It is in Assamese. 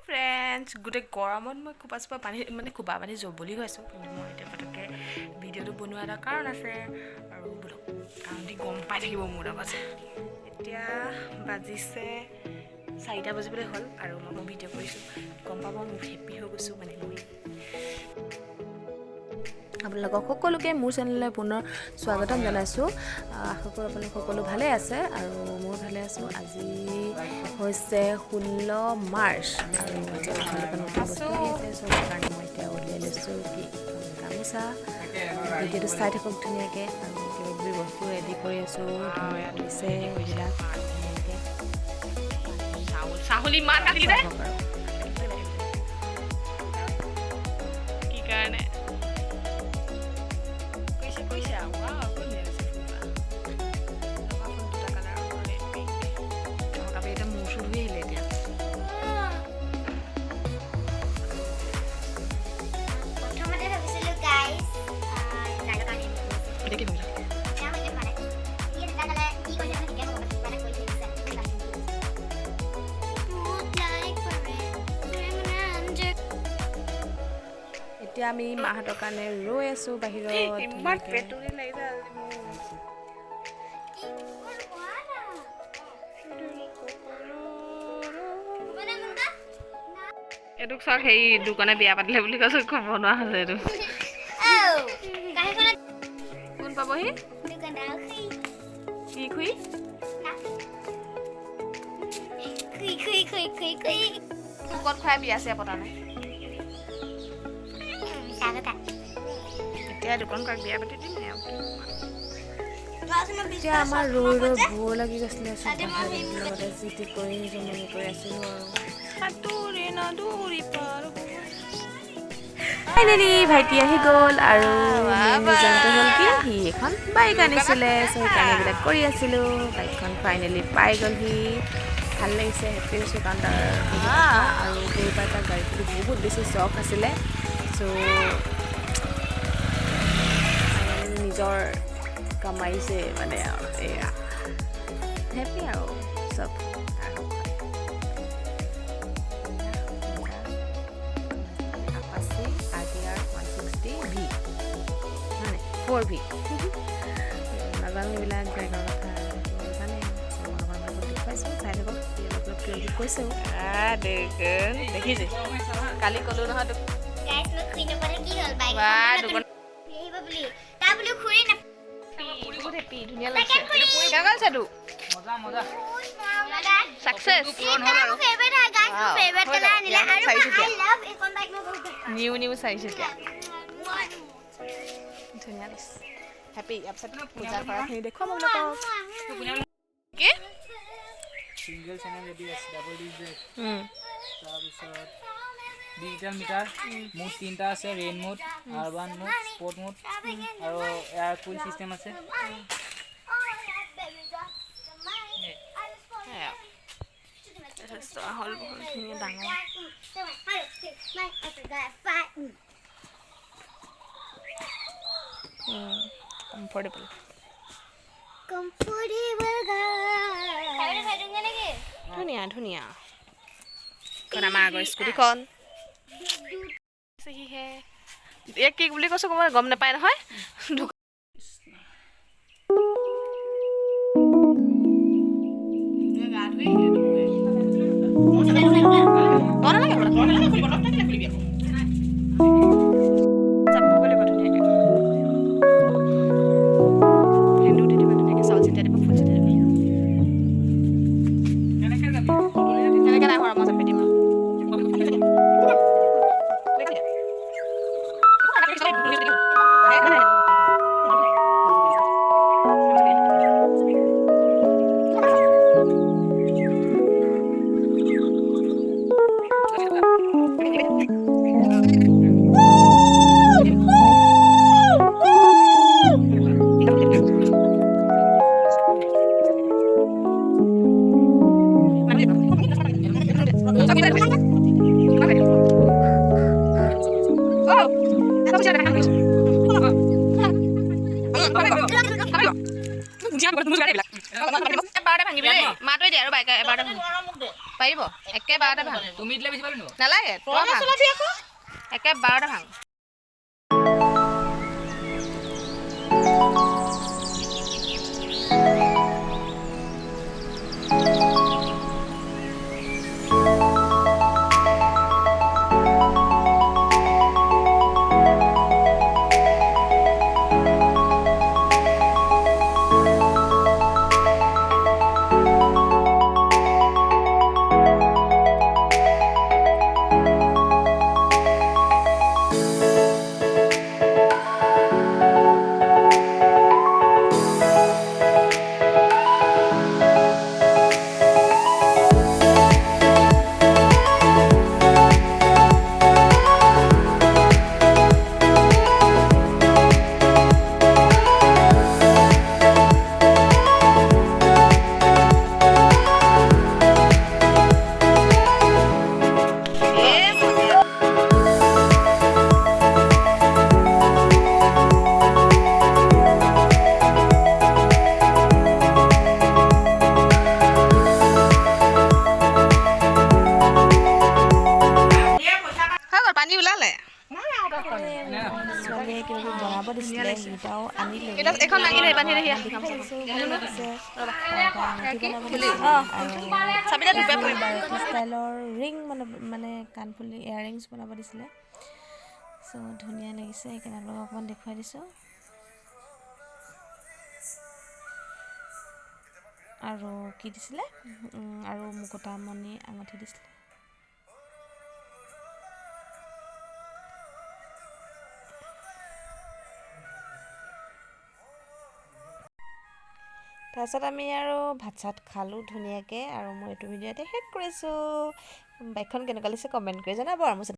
ফ্ৰেণ্ডছ গোটেই গৰমত মই খোপা পানী মানে খোপা পানী জবলি হৈ আছোঁ কিন্তু মই এতিয়া পটককৈ ভিডিঅ'টো বনোৱা এটা কাৰণ আছে আৰু বোলো কাৰণটি গম পাই থাকিব মোৰ লগত এতিয়া বাজিছে 4টা বাজিবলৈ হ'ল আৰু মই ভিডিঅ' কৰিছোঁ গম পাব মই হেপ্পী হৈ গৈছোঁ মানে মই আপোনালোকক সকলোকে মোৰ চেনেললৈ পুনৰ স্বাগতম জনাইছোঁ আশা কৰোঁ আপোনালোক সকলো ভালে আছে আৰু মই ভালে আছোঁ আজি হৈছে 16 মাৰ্চ আৰু আজি আপোনালোকৰ নতুন বস্তু আহি আছে চ' সেইকাৰণে মই এতিয়া উলিয়াই লৈছোঁ কি গামোচা ভিডিঅ'টো চাই থাকক ধুনীয়াকৈ আৰু কিবা কিবি বস্তু ৰেডি কৰি আছোঁ ধুনীয়া কৰিছে এইবিলাক ধুনীয়াকৈ চাউল ইমান কাটি দে কি কাৰণে এতিয়া আমি মাহঁতৰ কাৰণে ৰৈ আছোঁ বাহিৰত ইমান পেটুৰি লাগিছে এইটোক চাওক সেই দোকানে বিয়া পাতিলে বুলি কৈছোঁ বনোৱা হৈছে এইটো কোন পাবহি কি খুই ক'ত খুৱাই বিয়া চিয়া পতা নাই এতিয়া দোকান কাক বিয়া পাতি দিম এতিয়া আমাৰ ৰৈ ৰৈ ভোৰ লাগি গৈছিলে লগতে যি টি কৰি জমনি কৰি আছিলোঁ আৰু ফাইনেলি ভাইটি আহি গ'ল আৰু জানটো হ'ল কি সি এখন বাইক আনিছিলে চ' সেইকাৰণে এইবিলাক কৰি আছিলোঁ বাইকখন ফাইনেলি পাই গ'লহি ভাল লাগিছে হেপ্পী হৈছোঁ কাৰণ তাৰ আৰু সৰুৰ পৰা তাৰ গাড়ীটো বহুত বেছি চখ আছিলে চ' নিজৰ কমাইছে মানে এয়া হেপ্পী আৰু চব Assamese 4V নাজানো এইবিলাক বাইকৰ কথা জানে দেখুৱাইছোঁ চাই থাকক অলপ কিবা কৈছেও দেখিছে কালি ক'লো নহয় তোক ধুনীয়া লাগিছে নিউ 4চকীয়া ধুনীয়া লাগিছে হেপ্পী আপচেট পূজা কৰাখিনি দেখুৱাম আপোনালোকক কি সিংগল চেনেল ৰেডি আছে ডাবল ডিজে তাৰপিছত ডিজিটেল মিটাৰ মোড 3টা আছে rain mode urban mode sport mode আৰু এয়াৰ কুল চিষ্টেম আছে হল বহুত ধুনীয়া ডাঙৰ কমফৰ্টেবল ধুনীয়া ধুনীয়া আমাৰ আগৰ স্কুটিখন কি বুলি কৈছোঁ মই গম নাপায় নহয় পাৰিব একেবাৰতে ভাঙ তুমি দিলে বেছি পালো নালাগে তই ভাঙ একেবাৰতে ভাঙ পানী ওলালে ছোৱালীয়ে কিবা বনাব দিছিলে সেইটাও আনিলে এখন আনিলে বান্ধি ষ্টাইলৰ ৰিং মানে কাণফুলি ইয়াৰৰিংছ বনাব দিছিলে চ' ধুনীয়া লাগিছে সেইকাৰণে আপোনালোকক অকণমান দেখুৱাই দিছোঁ আৰু কি দিছিলে আৰু মুকুতামণি আঙুঠি দিছিলে তাৰপিছত আমি আৰু ভাত চাত খালোঁ ধুনীয়াকৈ আৰু মই এইটো ভিডিঅ'তে শেষ কৰিছোঁ বাইকখন কেনেকুৱা লাগিছে কমেণ্ট কৰি জনাব আৰু